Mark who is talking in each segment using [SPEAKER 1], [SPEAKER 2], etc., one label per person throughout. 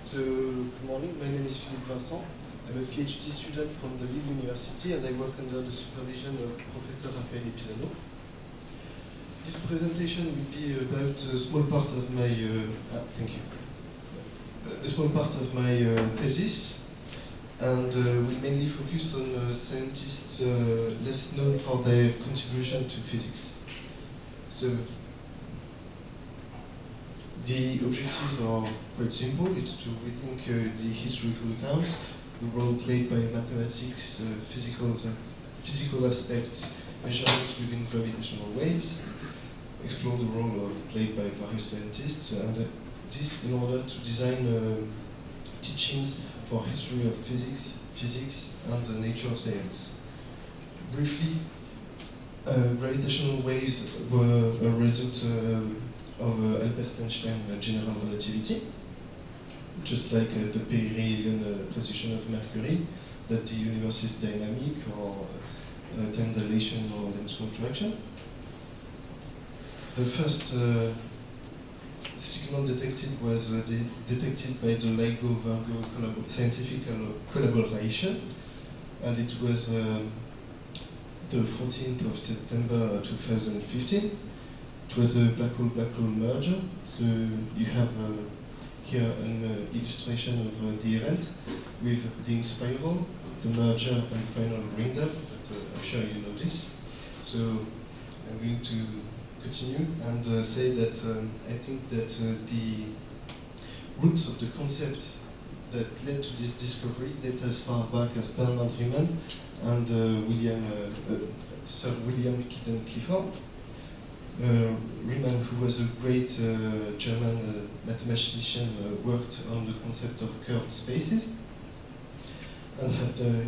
[SPEAKER 1] So, good morning, my name is Philippe Vincent. I'm a PhD student from the Lille University and I work under the supervision of Professor Raffaele Pisano. This presentation will be about a small part of my, a small part of my thesis, and we mainly focus on scientists less known for their contribution to physics. So, the objectives are quite simple. It's to rethink the historical accounts, the role played by mathematics, physical aspects, measurements within gravitational waves, explore the role played by various scientists, and this in order to design teachings for history of physics and the nature of science. Briefly, gravitational waves were a result of Albert Einstein general relativity, just like the perihelion precession of Mercury, that the universe is dynamic, or time dilation or length contraction. The first signal detected was detected by the LIGO-Virgo scientific collaboration, and it was the 14th of September 2015. It was a black hole merger. So you have here an illustration of the event with the ring spiral, the merger, and the final ring up. But I'm sure you know this. So I'm going to continue and say that I think that the roots of the concept that led to this discovery date as far back as Bernard Riemann and Sir William Keaton Clifford. Riemann, who was a great German mathematician, worked on the concept of curved spaces. And after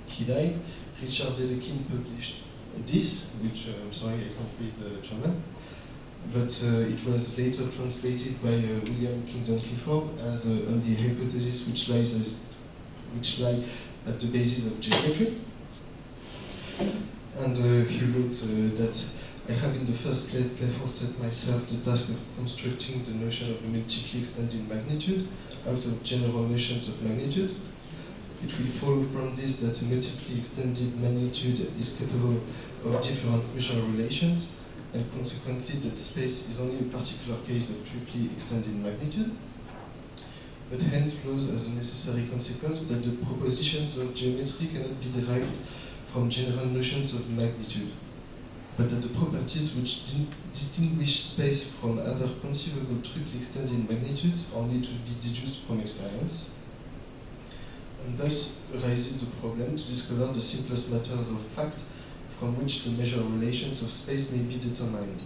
[SPEAKER 1] he died, Richard Dedekind published this, which I'm sorry, I can't read German, but it was later translated by William Kingdon Clifford as on the hypothesis which lie at the basis of geometry. And he wrote that I have in the first place therefore set myself the task of constructing the notion of a multiply extended magnitude out of general notions of magnitude. It will follow from this that a multiply extended magnitude is capable of different measure relations, and consequently that space is only a particular case of triply extended magnitude. But hence flows as a necessary consequence that the propositions of geometry cannot be derived from general notions of magnitude, but that the properties which distinguish space from other conceivable triply extended magnitudes are only to be deduced from experience. And thus arises the problem to discover the simplest matters of fact from which the measure relations of space may be determined.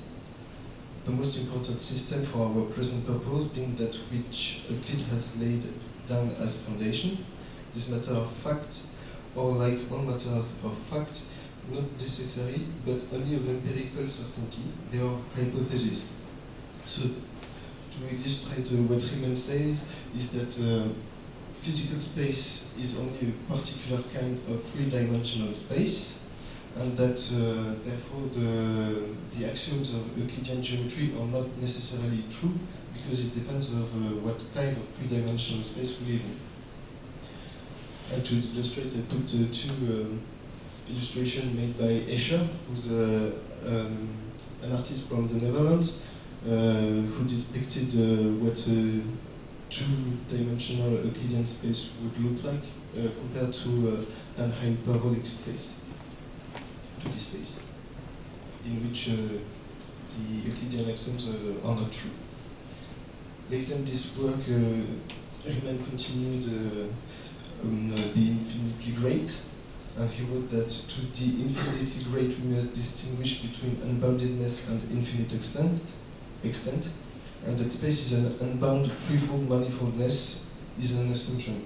[SPEAKER 1] The most important system for our present purpose being that which Euclid has laid down as foundation. This matter of fact, or like all matters of fact, not necessary, but only of empirical certainty, they are hypotheses. So, to illustrate what Riemann says, is that physical space is only a particular kind of three-dimensional space, and that therefore the axioms of Euclidean geometry are not necessarily true, because it depends on what kind of three-dimensional space we live in. And to illustrate, I put two illustration made by Escher, who's an artist from the Netherlands, who depicted what a two-dimensional Euclidean space would look like compared to an hyperbolic space, to this space, in which the Euclidean axioms are not true. Later in this work, Riemann continued the infinitely great, and he wrote that to the infinitely great we must distinguish between unboundedness and infinite extent, and that space is an unbound threefold manifoldness is an assumption.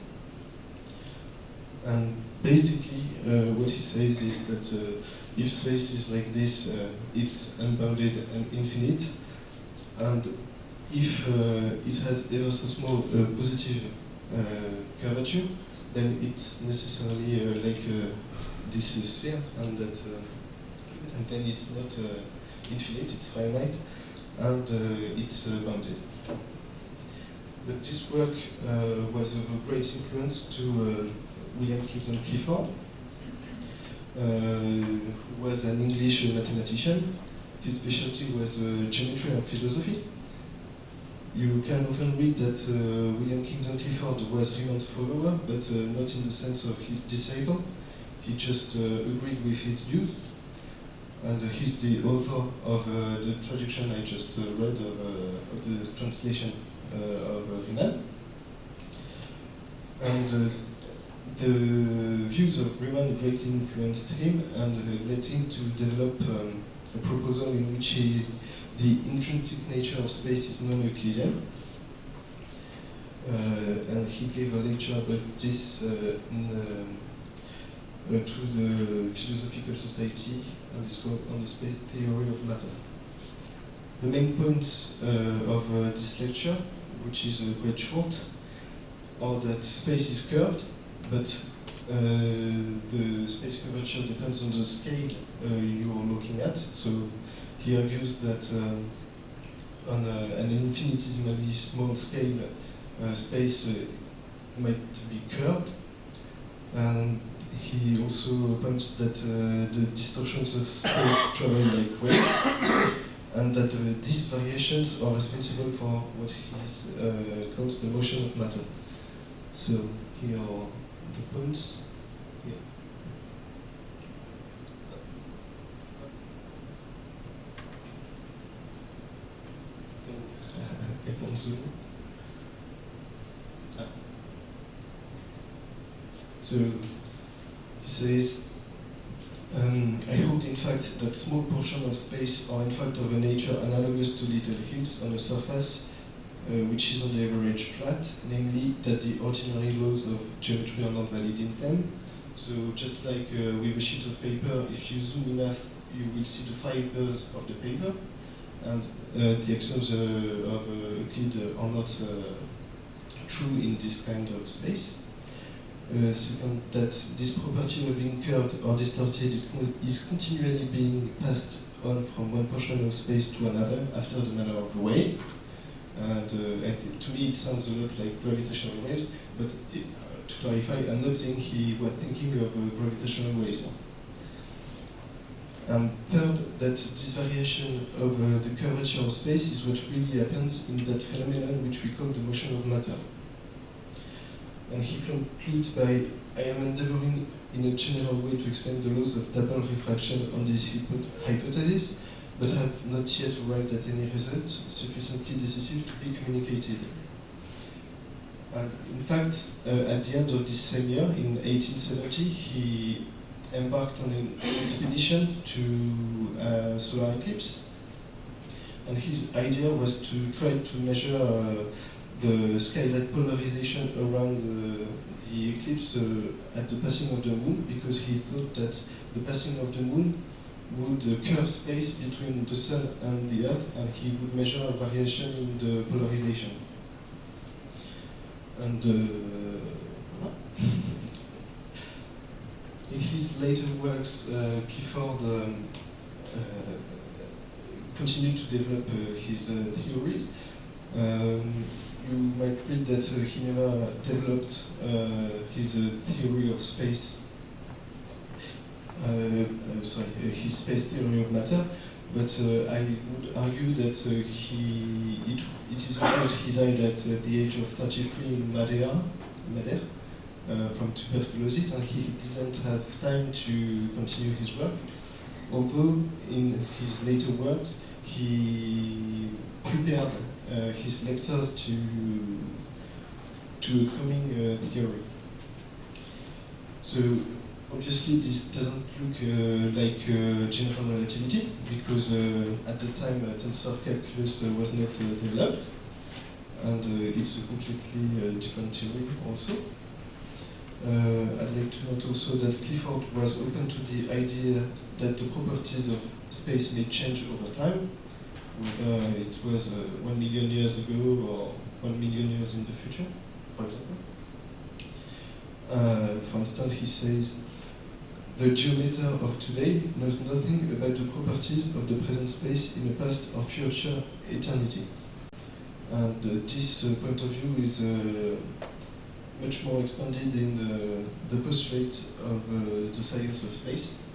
[SPEAKER 1] And basically what he says is that if space is like this, it's unbounded and infinite, and if it has ever so small positive curvature, then it's necessarily like this sphere, and then it's not infinite, it's finite, and it's bounded. But this work was of a great influence to William Kington Clifford, who was an English mathematician. His specialty was geometry and philosophy. You can often read that William Kington Clifford was Riemann's follower, but not in the sense of his disciple. He just agreed with his views. And he's the author of the traduction I just read of the translation of Riemann. And the views of Riemann greatly influenced him and led him to develop a proposal in which the intrinsic nature of space is non-Euclidean. And he gave a lecture about this to the Philosophical Society on the space theory of matter. The main points of this lecture, which is quite short, are that space is curved, but the space curvature depends on the scale you are looking at. So he argues that on an infinitesimally small scale, space might be curved. And he also points that the distortions of space travel like waves, and that these variations are responsible for what he calls the motion of matter. So here are the points. Yeah. So he says, I hold in fact that small portions of space are in fact of a nature analogous to little hills on a surface which is on the average flat, namely that the ordinary laws of geometry are not valid in them. So just like with a sheet of paper, if you zoom enough, you will see the fibers of the paper, and the axioms of Euclid are not true in this kind of space. Second, that this property of being curved or distorted is continually being passed on from one portion of space to another after the manner of a wave. And to me it sounds a lot like gravitational waves, but to clarify, I'm not saying he was thinking of gravitational waves. And third, that this variation of the curvature of space is what really happens in that phenomenon which we call the motion of matter. And he concludes by, I am endeavoring in a general way to explain the laws of double refraction on this hypothesis, but have not yet arrived at any result sufficiently decisive to be communicated. And in fact, at the end of this same year, in 1870, he embarked on an expedition to a solar eclipse. And his idea was to try to measure the skylight polarization around the eclipse at the passing of the moon, because he thought that the passing of the moon would curve space between the sun and the earth, and he would measure a variation in the polarization. And in his later works, Clifford continued to develop his theories. You might read that he never developed his theory of space, his space theory of matter, but I would argue that it is because he died at the age of 33 in Madeira, from tuberculosis, and he didn't have time to continue his work. Although in his later works he prepared his lectures to a coming theory. So obviously this doesn't look like general relativity, because at the time tensor calculus was not developed, and it's a completely different theory also. I'd like to note also that Clifford was open to the idea that the properties of space may change over time, whether it was 1 million years ago or 1 million years in the future, for example. For instance, he says, the geometer of today knows nothing about the properties of the present space in a past or future eternity. And this point of view is much more expanded in the postulate of the science of space.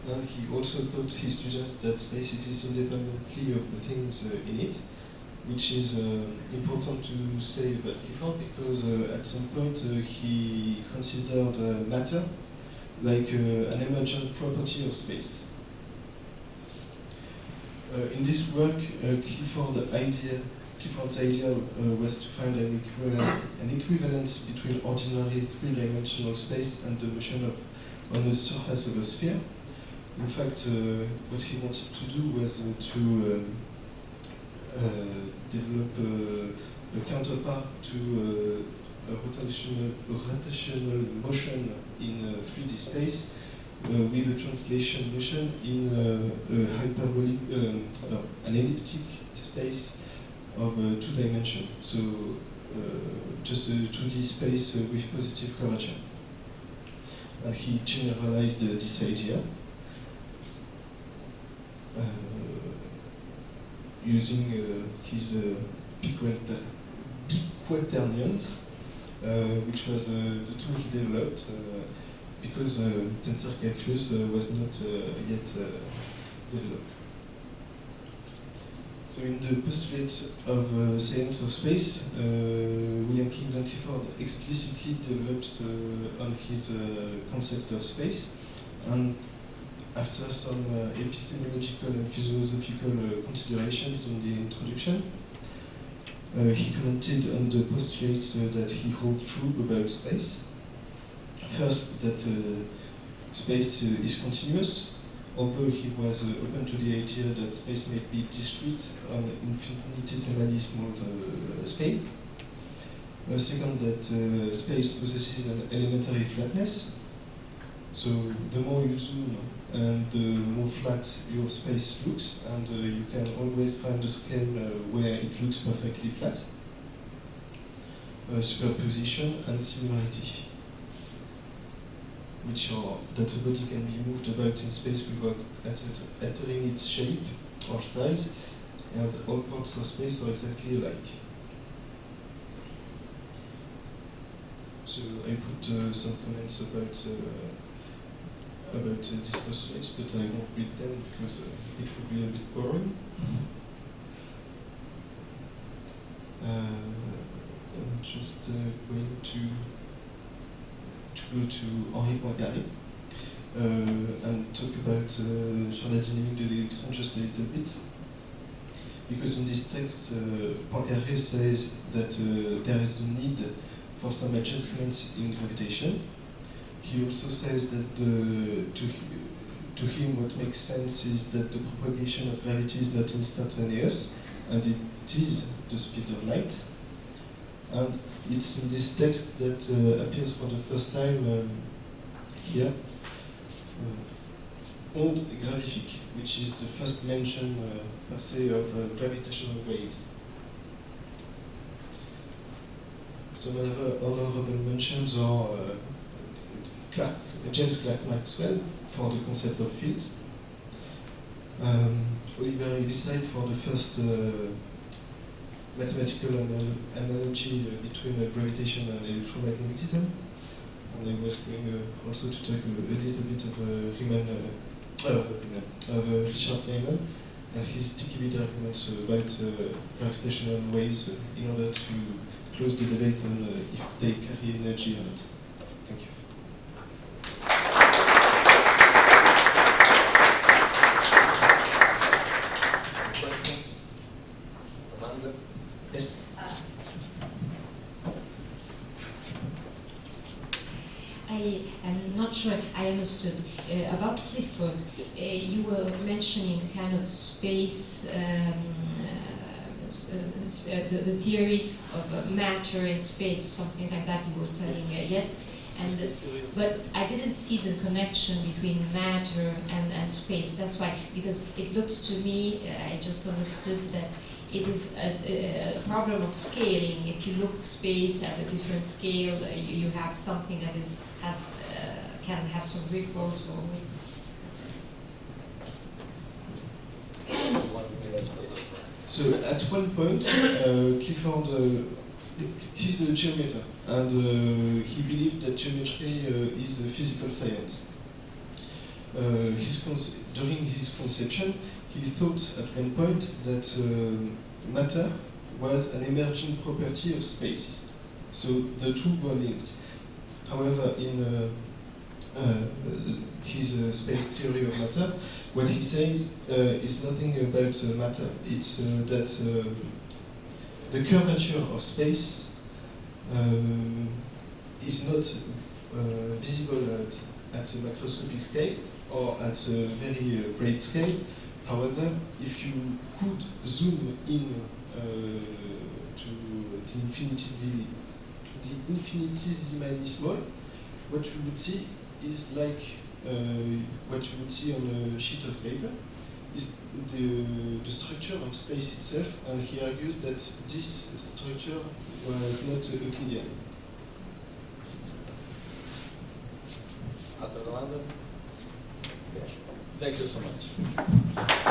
[SPEAKER 1] And he also taught his students that space exists independently of the things in it, which is important to say about Clifford, because at some point he considered matter like an emergent property of space. In this work, Clifford's idea was to find an equivalence between ordinary three-dimensional space and the motion on the surface of a sphere. In fact, what he wanted to do was to develop a counterpart to a rotational motion in 3D space with a translation motion in a hyperbolic, an elliptic space of 2 dimensions. So just a 2D space with positive curvature. And he generalized this idea using his biquaternions, which was the tool he developed because tensor calculus was not yet developed. So in the postulates of science of space, William Kingdon Clifford explicitly develops on his concept of space, and after some epistemological and philosophical considerations in the introduction, he commented on the postulates that he holds true about space. First, that space is continuous, although he was open to the idea that space may be discrete on infinitesimally small scale. Second, that space possesses an elementary flatness. So the more you zoom, and the more flat your space looks, and you can always find a scale where it looks perfectly flat. Superposition and similarity, which are that a body can be moved about in space without altering its shape or size, and all parts of space are exactly alike. So I put some comments about these postulates, but I won't read them because it would be a bit boring. I'm just going to go to Henri Poincaré and talk about sur la dynamique de l'électron just a little bit. Because in this text, Poincaré says that there is a need for some adjustments in gravitation. He also says that to him what makes sense is that the propagation of gravity is not instantaneous, and it is the speed of light. And it's in this text that appears for the first time here, onde gravifique, which is the first mention per se of gravitational waves. Some other honorable mentions are James Clerk Maxwell for the concept of fields, Oliver Heaviside for the first mathematical analogy between gravitation and electromagnetism, and I was going also to talk a little bit of Richard Feynman and his sticky bit arguments about gravitational waves in order to close the debate on if they carry energy or not. Thank you. Yes.
[SPEAKER 2] I am not sure I understood. About Clifford, you were mentioning kind of space, the theory of matter and space, something like that you were telling, yes? But I didn't see the connection between matter and space. That's why, because it looks to me, I just understood that it is a problem of scaling. If you look at space at a different scale, you have something that can have some ripples or.
[SPEAKER 1] So at one point, Clifford, he's a geometer, and he believed that geometry is a physical science. During his conception, he thought at one point that matter was an emerging property of space. So the two were linked. However, in his space theory of matter, what he says is nothing about matter. It's that the curvature of space is not visible at a macroscopic scale or at a very great scale. However, if you could zoom in to the infinitesimally small, what you would see is like what you would see on a sheet of paper, is the structure of space itself, and he argues that this structure was not Euclidean.
[SPEAKER 3] Thank you so much.